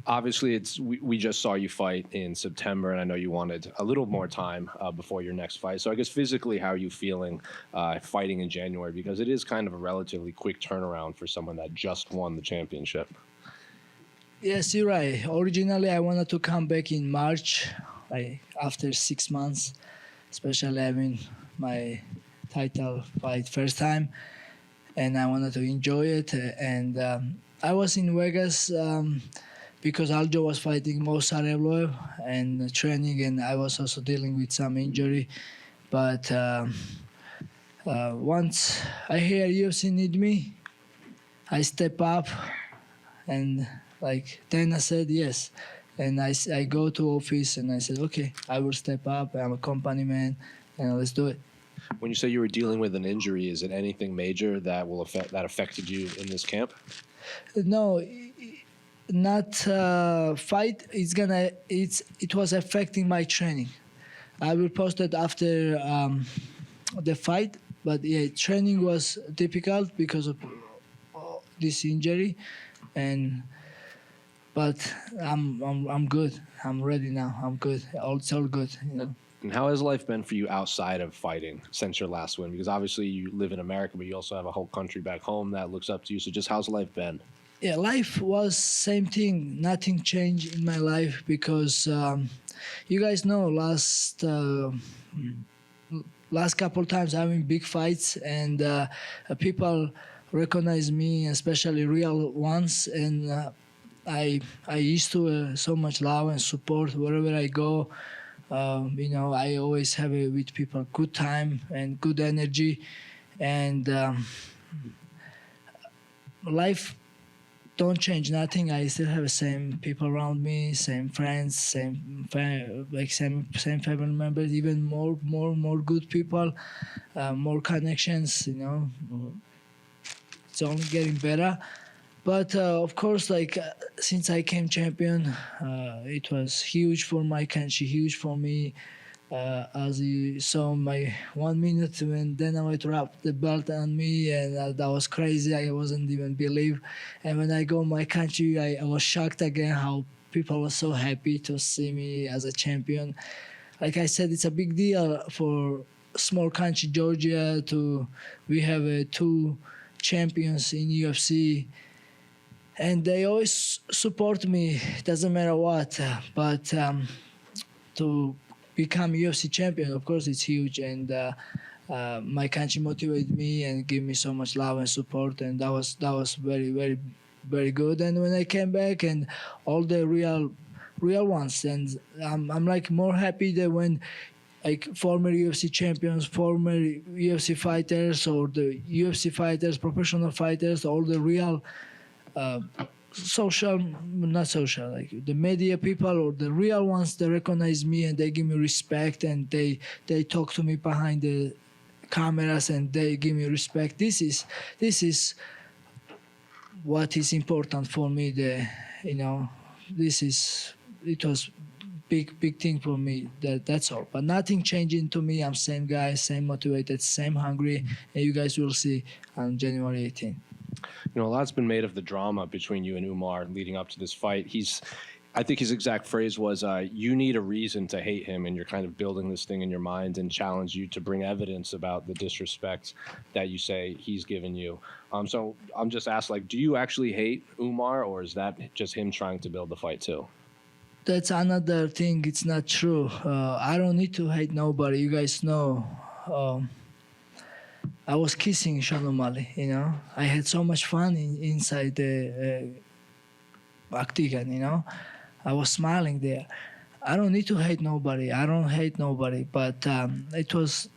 Obviously, we just saw you fight in September, and I know you wanted a little more time before your next fight. So I guess physically, how are you feeling fighting in January? Because it is kind of a relatively quick turnaround for someone that just won the championship. Yes, you're right. Originally, I wanted to come back in March, like after 6 months, especially having my title fight first time, and I wanted to enjoy it. And I was in Vegas because Aljo was fighting Mo Sarevlov and training, and I was also dealing with some injury. But once I hear UFC need me, I step up, and like Dana said, yes. And I go to office and I said, okay, I will step up. I'm a company man, and let's do it. When you say you were dealing with an injury, is it anything major that affected you in this camp? No, not fight. It was affecting my training. I will post it after the fight. But yeah, training was difficult because of this injury, but I'm good. I'm ready now. I'm good. It's all good. You know. And how has life been for you outside of fighting since your last win? Because obviously you live in America, but you also have a whole country back home that looks up to you. So just how's life been? Yeah, life was same thing. Nothing changed in my life because you guys know last couple times having big fights, and people recognize me, especially real ones, and I used to so much love and support wherever I go. I always have with people good time and good energy, and life don't change nothing. I still have the same people around me, same friends, same family members, even more good people, more connections. It's only getting better. But of course, since I came champion, it was huge for my country, huge for me. As you saw my 1 minute when Dana White wrapped the belt on me, and that was crazy. I wasn't even believe. And when I go my country, I was shocked again how people were so happy to see me as a champion. Like I said, it's a big deal for small country Georgia we have two champions in UFC. And they always support me, doesn't matter what. But to become UFC champion, of course, it's huge. And my country motivated me and gave me so much love and support. And that was very, very, very good. And when I came back, and all the real ones, and I'm like more happy that when former UFC champions, former UFC fighters, or the UFC fighters, professional fighters, all the real the media people or the real ones, they recognize me and they give me respect, and they talk to me behind the cameras and they give me respect. This is what is important for me. It was big thing for me. That's all. But nothing changing to me. I'm same guy, same motivated, same hungry, and you guys will see on January 18th. A lot's been made of the drama between you and Umar leading up to this fight. I think his exact phrase was, you need a reason to hate him, and you're kind of building this thing in your mind and challenge you to bring evidence about the disrespect that you say he's given you. So I'm just asked, do you actually hate Umar, or is that just him trying to build the fight too? That's another thing. It's not true. I don't need to hate nobody. You guys know. I was kissing Sean O'Malley, I had so much fun inside the octagon, I was smiling there. I don't need to hate nobody. I don't hate nobody. But it was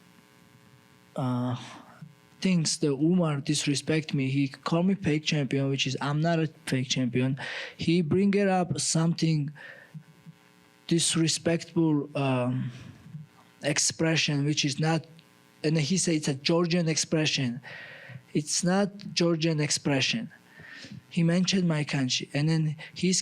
things that Umar disrespect me. He called me fake champion, which is I'm not a fake champion. He bring it up something disrespectful expression, which is not. And he said it's a Georgian expression. It's not Georgian expression. He mentioned my country, and then he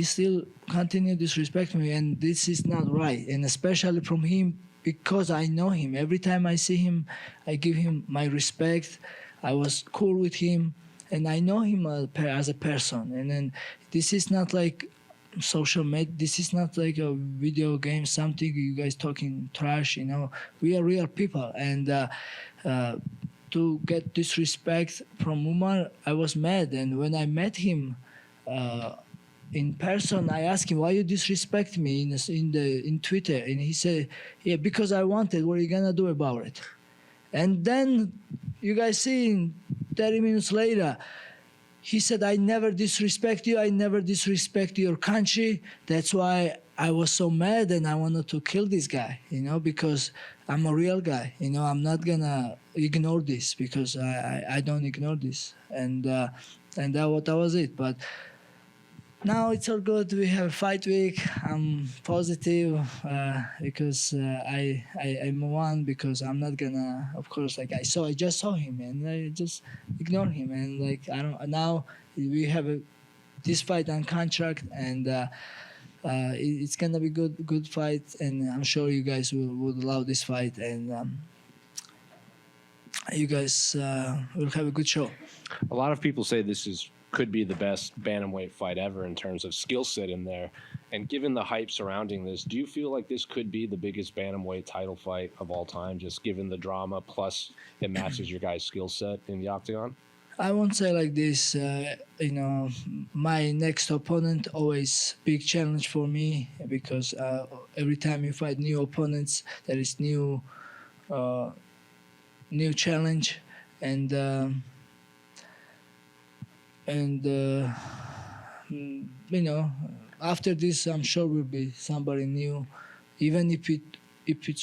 still continued to disrespect me, and this is not right. And especially from him, because I know him. Every time I see him, I give him my respect. I was cool with him, and I know him as a person. And then this is not like social media. This is not like a video game, something you guys talking trash. We are real people, and to get disrespect from Umar, I was mad. And when I met him in person, I asked him, "Why you disrespect me in Twitter?" And he said, "Yeah, because I wanted. What are you gonna do about it?" And then you guys see, 30 minutes later, he said, "I never disrespect you. I never disrespect your country. That's why I was so mad and I wanted to kill this guy, because I'm a real guy. I'm not gonna ignore this, because I don't ignore this." And that was it. But now it's all good. We have a fight week. I'm positive because I won, because I'm not gonna, of course, like I just saw him and I just ignore him, and like I don't now we have this fight on contract, and it's gonna be good fight, and I'm sure you guys would love this fight, and you guys will have a good show. A lot of people say could be the best bantamweight fight ever in terms of skill set in there. And given the hype surrounding this, do you feel like this could be the biggest bantamweight title fight of all time, just given the drama, plus it matches your guys' skill set in the octagon? I won't say like this. My next opponent always big challenge for me, because every time you fight new opponents, there is new challenge, and after this, I'm sure will be somebody new, even if it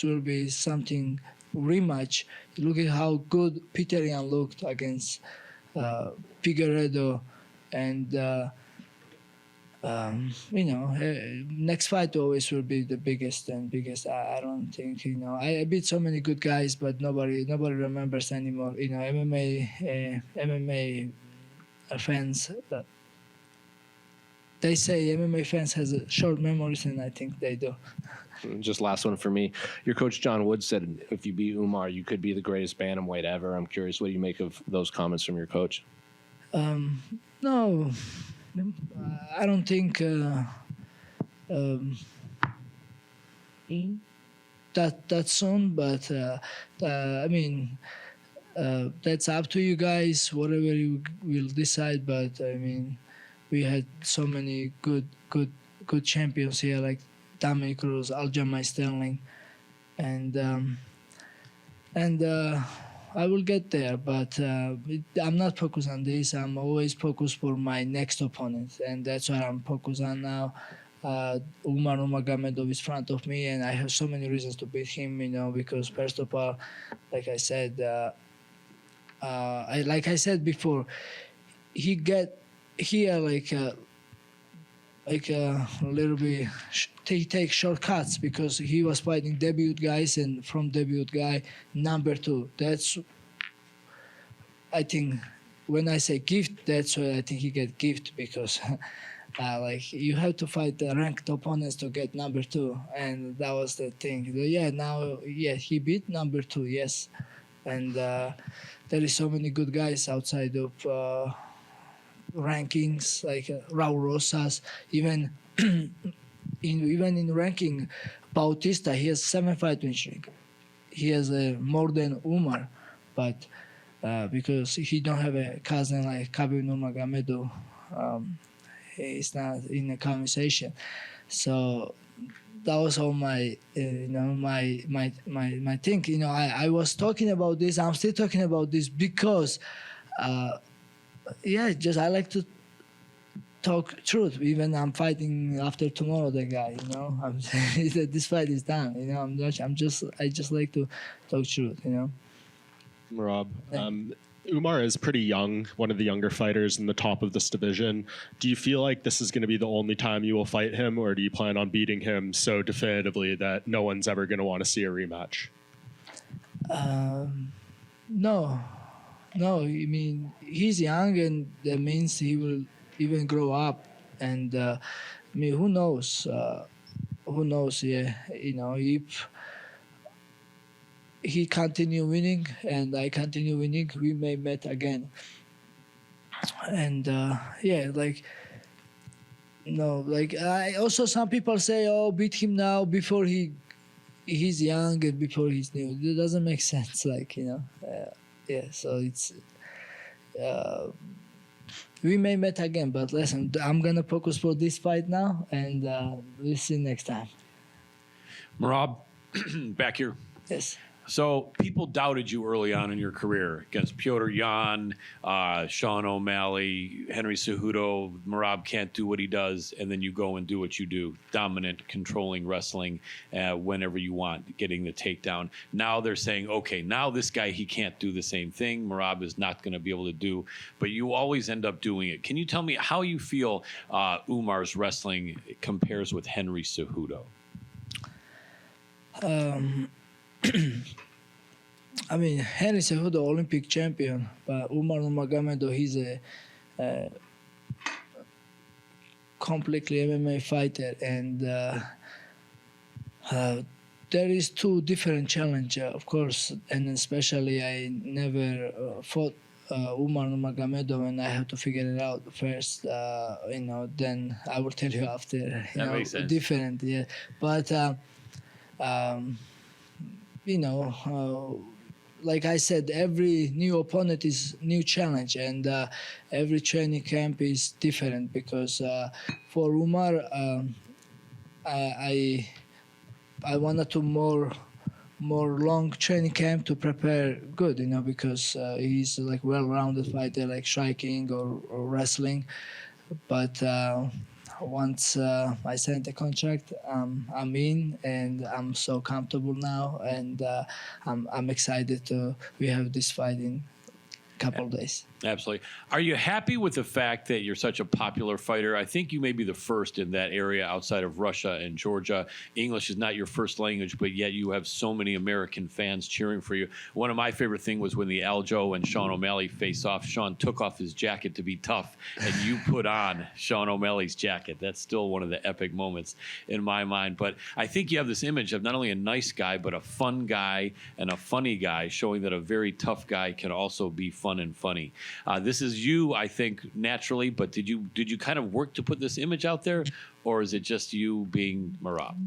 will be something rematch. Look at how good Peter Yan looked against Figueredo, and next fight always will be the biggest and biggest. I don't think I beat so many good guys, but nobody remembers anymore. MMA fans. They say MMA fans has a short memories, and I think they do. Just last one for me. Your coach John Woods said if you beat Umar, you could be the greatest bantamweight ever. I'm curious, what do you make of those comments from your coach? No, I don't think that soon. But I mean, that's up to you guys. Whatever you will decide. But I mean, we had so many good champions here, like Dominic Cruz, Aljamain Sterling, and I will get there. But I'm not focused on this. I'm always focused for my next opponent, and that's what I'm focused on now. Umar Nurmagomedov is in front of me, and I have so many reasons to beat him. Because first of all, like I said, like I said before, he get here like a little bit take shortcuts, because he was fighting debut guys, and from debut guy number 2. That's, I think, when I say gift, that's why I think he get gift, because like you have to fight the ranked opponents to get number 2, and that was the thing. He beat number 2, yes, and there is so many good guys outside of rankings, like Raul Rosas, even in ranking, Bautista, he has 7 fight win streak. He has more than Umar, but because he don't have a cousin like Khabib Nurmagomedov, he's not in the conversation. So that was all my my thing. I was talking about this. I'm still talking about this because just I like to talk truth. Even I'm fighting after tomorrow the guy, this fight is done. I just like to talk truth. Merab, Umar is pretty young, one of the younger fighters in the top of this division. Do you feel like this is going to be the only time you will fight him, or do you plan on beating him so definitively that no one's ever going to want to see a rematch? No. I mean, he's young, and that means he will even grow up. And I mean, who knows? Yeah, if he continue winning and I continue winning, we may meet again. and yeah, like no, like I also some people say, oh, beat him now before he's young and before he's new. It doesn't make sense, like yeah. So it's we may meet again, but listen, I'm gonna focus for this fight now, and we'll see next time. Merab, back here. Yes. So people doubted you early on in your career against Piotr Jan, Sean O'Malley, Henry Cejudo. Merab can't do what he does, and then you go and do what you do: dominant, controlling wrestling whenever you want, getting the takedown. Now they're saying, okay, now this guy, he can't do the same thing. Merab is not going to be able to do, but you always end up doing it. Can you tell me how you feel Umar's wrestling compares with Henry Cejudo? I mean, Henry Cejudo, Olympic champion, but Umar Nurmagomedov, he's a completely MMA fighter, and there is two different challenges, of course, and especially I never fought Umar Nurmagomedov, and I have to figure it out first. Then I will tell you after. That makes sense. Different, yeah, but. Like I said, every new opponent is new challenge, and every training camp is different because for Umar, I wanted to more long training camp to prepare good, because he's like well-rounded fighter, like striking or wrestling, but. Once I signed the contract, I'm in, and I'm so comfortable now, and I'm excited we have this fight in a couple of days. Absolutely. Are you happy with the fact that you're such a popular fighter? I think you may be the first in that area outside of Russia and Georgia. English is not your first language, but yet you have so many American fans cheering for you. One of my favorite things was when the Aljo and Sean O'Malley face off. Sean took off his jacket to be tough, and you put on Sean O'Malley's jacket. That's still one of the epic moments in my mind. But I think you have this image of not only a nice guy, but a fun guy and a funny guy, showing that a very tough guy can also be fun and funny. This is you, I think, naturally, but did you kind of work to put this image out there, or is it just you being Merab?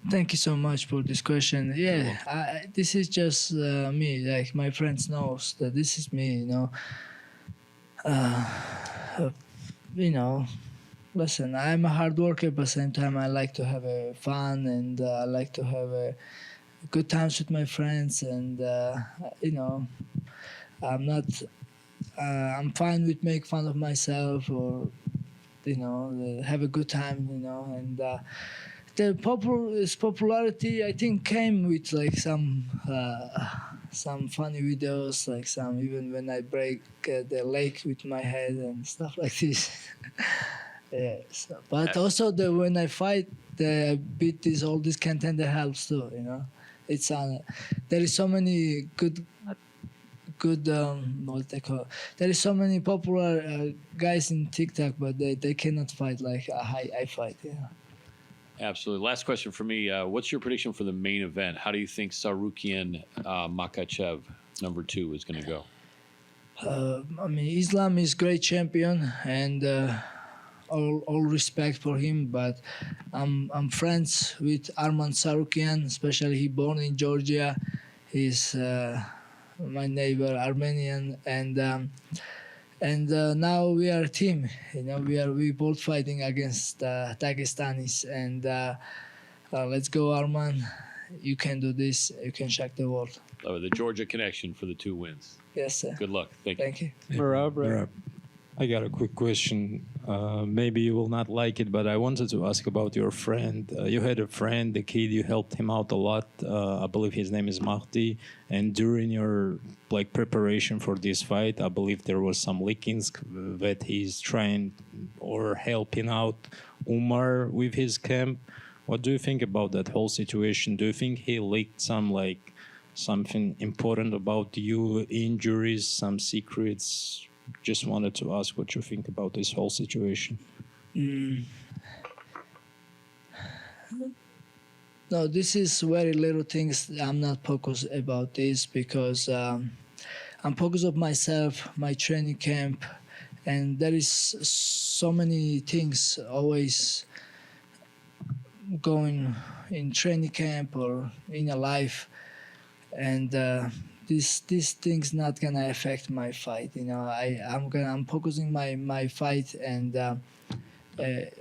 Thank you so much for this question. Yeah, this is just me. Like my friends knows that this is me. Listen, I'm a hard worker, but at the same time, I like to have fun, and I like to have good times with my friends, and I'm not. I'm fine with make fun of myself, or have a good time, and the popularity I think came with like some funny videos, like some even when I break the leg with my head and stuff like this. Yeah, but also when I fight, the beat all this contender helps too. It's there is so many good what they call. There is so many popular guys in TikTok, but they cannot fight like I fight. Absolutely. Last question for me. What's your prediction for the main event? How do you think Sarukian Makhachev #2 is going to go? I mean, Islam is great champion, and all respect for him. But I'm friends with Arman Sarukian, especially he born in Georgia. He's my neighbor, Armenian, and now we are a team. We both fighting against Dagestanis, and let's go, Arman. You can do this. You can shock the world. The Georgia connection for the 2 wins. Yes, sir. Good luck. Thank you. Merab, I got a quick question. Maybe you will not like it, but I wanted to ask about your friend. You had a friend, the kid, you helped him out a lot. I believe his name is Mahdi. And during your preparation for this fight, I believe there was some leakings that he's trying or helping out Umar with his camp. What do you think about that whole situation? Do you think he leaked something important about you, injuries, some secrets? Just wanted to ask what you think about this whole situation. No, this is very little things. I'm not focused about this because I'm focused on myself, my training camp, and there is so many things always going in training camp or in a life, and this thing's not gonna affect my fight. I'm focusing my fight, and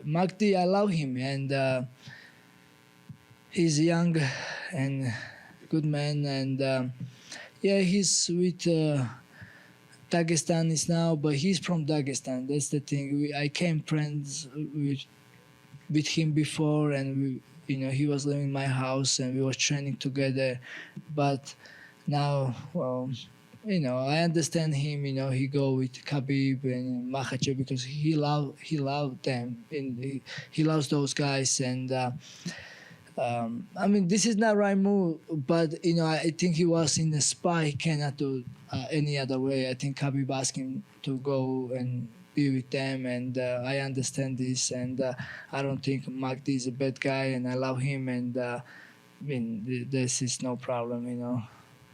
Magdi, I love him, and he's young and good man, and yeah, he's with Dagestanis now, but he's from Dagestan. That's the thing. I came friends with him before, and he was living in my house, and we was training together. But now, well, I understand him. He go with Khabib and Makhachev because he loved them, and he loves those guys. And I mean, this is not right move, but I think he was in the spy. He cannot do any other way. I think Khabib asked him to go and be with them, and I understand this, and I don't think Magdi is a bad guy, and I love him, and I mean, this is no problem.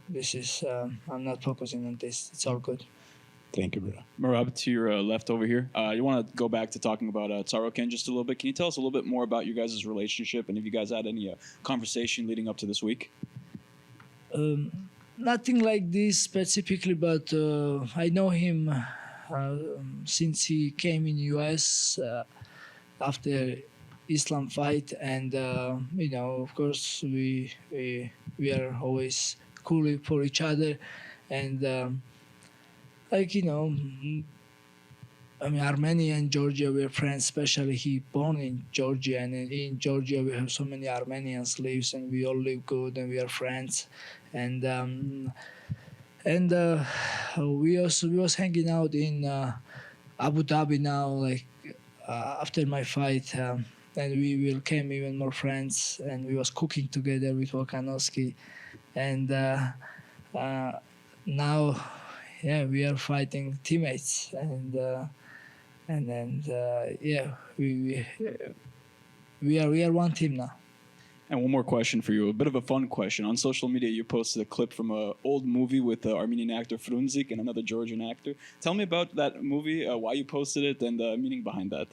This is I'm not focusing on this. It's all good. Thank you, bro. Merab, to your left over here. You want to go back to talking about Tsaroken just a little bit. Can you tell us a little bit more about your guys' relationship, and if you guys had any conversation leading up to this week? Nothing like this specifically, but I know him since he came in US after Islam fight, and of course we are always cool for each other, and I mean, Armenia and Georgia, we're friends, especially he born in Georgia, and in Georgia we have so many Armenians lives, and we all live good, and we are friends, and we was hanging out in Abu Dhabi now, like after my fight, and we became even more friends, and we was cooking together with Volkanovski, and now, yeah, we are fighting teammates, and then yeah, we are one team now. And one more question for you, a bit of a fun question. On social media, you posted a clip from an old movie with the Armenian actor Frunzik and another Georgian actor. Tell me about that movie, why you posted it, and the meaning behind that.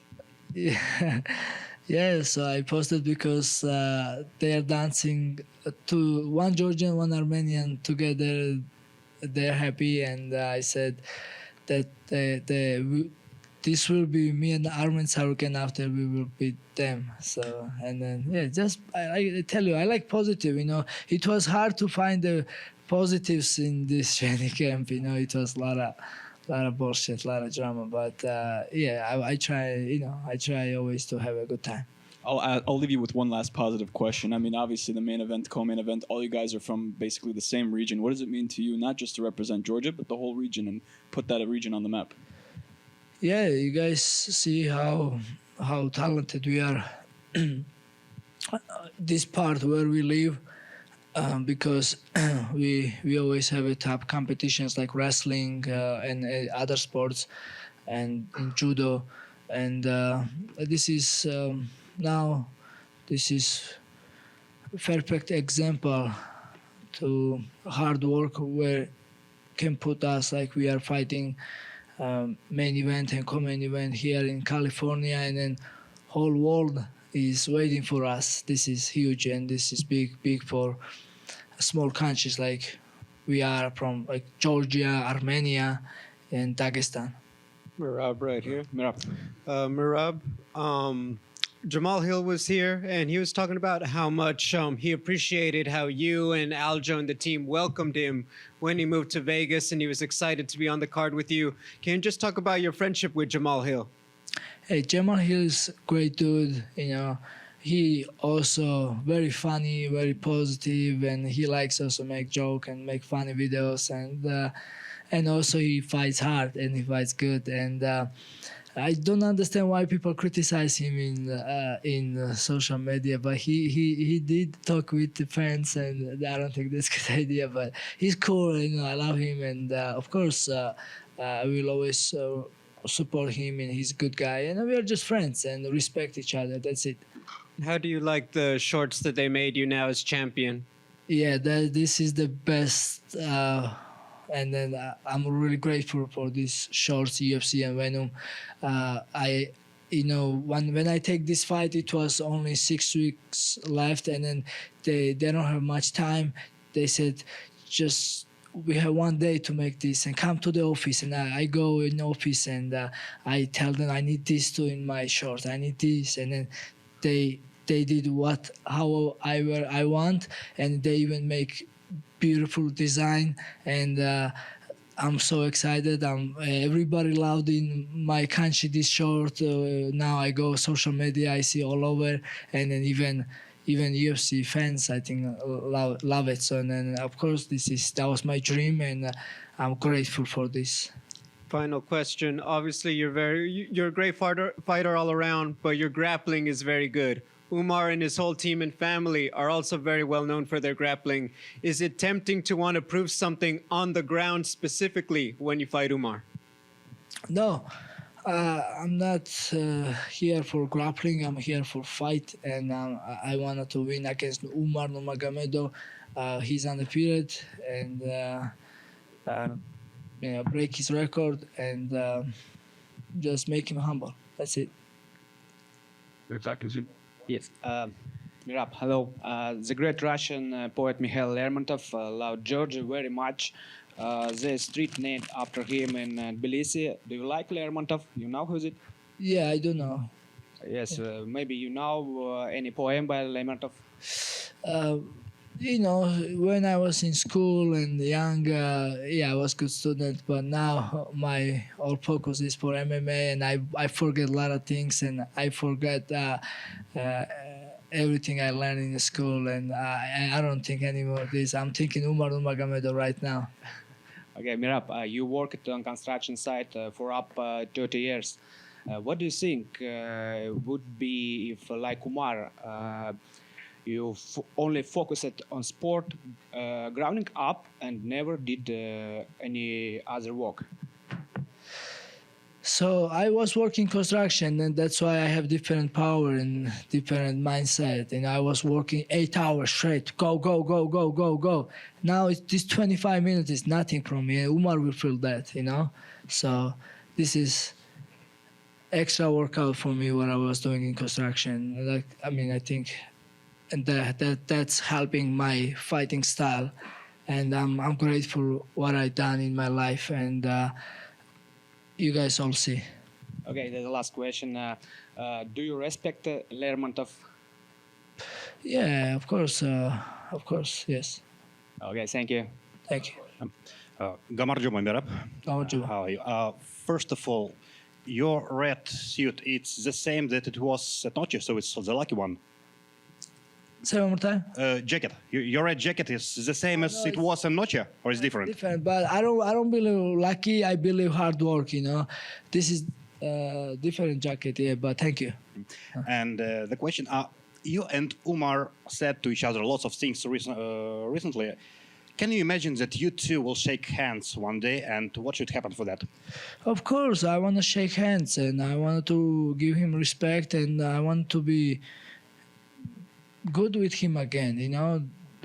Yeah, yeah. So I posted because they are dancing to one Georgian, one Armenian together. They're happy, and I said that this will be me and Armen Tsaroken after we will beat them. So, and then yeah, just I tell you, I like positive. It was hard to find the positives in this training camp. It was a lot of bullshit, a lot of drama. But yeah, I try. I try always to have a good time. I'll leave you with one last positive question. I mean, obviously, the main event, co-main event, all you guys are from basically the same region. What does it mean to you, not just to represent Georgia, but the whole region, and put that region on the map? Yeah, you guys see how talented we are. This part where we live, because we always have a top competitions like wrestling and other sports, and in judo, and this is. Now, this is a perfect example to hard work where can put us like we are fighting main event and co-main event here in California, and then whole world is waiting for us. This is huge, and this is big for small countries like we are from, like Georgia, Armenia, and Dagestan. Merab right here. Merab. Merab, Jamahal Hill was here, and he was talking about how much he appreciated how you and Aljo and the team welcomed him when he moved to Vegas, and he was excited to be on the card with you. Can you just talk about your friendship with Jamahal Hill? Hey, Jamahal Hill is a great dude. He also very funny, very positive, and he likes also make joke and make funny videos, and also he fights hard and he fights good, and I don't understand why people criticize him in social media, but he did talk with the fans, and I don't think that's a good idea. But he's cool, I love him, and of course I will always support him, and he's a good guy, and we are just friends and respect each other. That's it. How do you like the shorts that they made you now as champion? Yeah, this is the best and then I'm really grateful for these shorts, UFC and Venom. When I take this fight, it was only 6 weeks left, and then they don't have much time. They said, just we have 1 day to make this, and come to the office. And I go in the office, and I tell them I need this too in my short. I need this, and then they did how I want, and they even make beautiful design, and I'm so excited. Everybody loved in my country this short. Now I go social media, I see all over, and then even UFC fans, I think, love it. So, and then of course that was my dream, and I'm grateful for this. Final question. Obviously, you're a great fighter all around, but your grappling is very good. Umar and his whole team and family are also very well known for their grappling. Is it tempting to want to prove something on the ground specifically when you fight Umar? No, I'm not here for grappling. I'm here for fight, and I wanted to win against Umar Nurmagomedov. He's undefeated, and break his record and just make him humble. That's it. Yes. Merab, hello. The great Russian poet Mikhail Lermontov loved Georgia very much. There's street named after him in Tbilisi. Do you like Lermontov? You know who's it? Yeah, I don't know. Yes, maybe you know any poem by Lermontov? When I was in school and young, I was a good student, but now my all focus is for MMA, and I forget a lot of things, and I forget everything I learned in the school, and I don't think anymore of this. I'm thinking Umar Nurmagomedov right now. Okay, Merab, you worked on construction site for up 30 years. What do you think would be if, like Umar, you only focused on sport, grounding up, and never did any other work? So I was working construction, and that's why I have different power and different mindset. And I was working 8 hours straight, go, go, go, go, go, go. Now this 25 minutes is nothing from me. Umar will feel that, So this is extra workout for me what I was doing in construction. I think, and that's helping my fighting style, and I'm grateful what I done in my life, and you guys all see. Okay, the last question. Do you respect Lermontov? Yeah, of course, yes. Okay, thank you. Thank you. Gamarjuma Merab. Gamarjuma. How are you? First of all, your red suit, it's the same that it was at Noche, so it's the lucky one. Say one more time. Jacket. Your red jacket is the same as it was in Noche, or it's different? Different, but I don't believe lucky. I believe hard work. This is different jacket. Yeah, but thank you. And the question: you and Umar said to each other lots of things recently. Can you imagine that you two will shake hands one day, and what should happen for that? Of course, I want to shake hands, and I want to give him respect, and I want to be good with him again.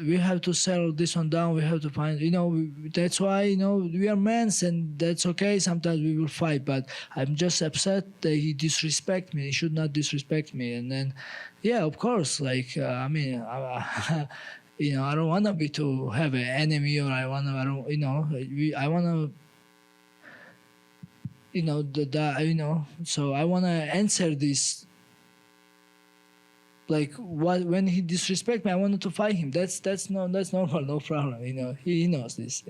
We have to settle this one down. We have to find, that's why, we are men, and that's okay. Sometimes we will fight, but I'm just upset that he disrespect me. He should not disrespect me. And then, yeah, of course, I don't want to have an enemy, or I want to, so I want to answer this. When he disrespect me, I wanted to fight him. That's normal, no problem. He knows this.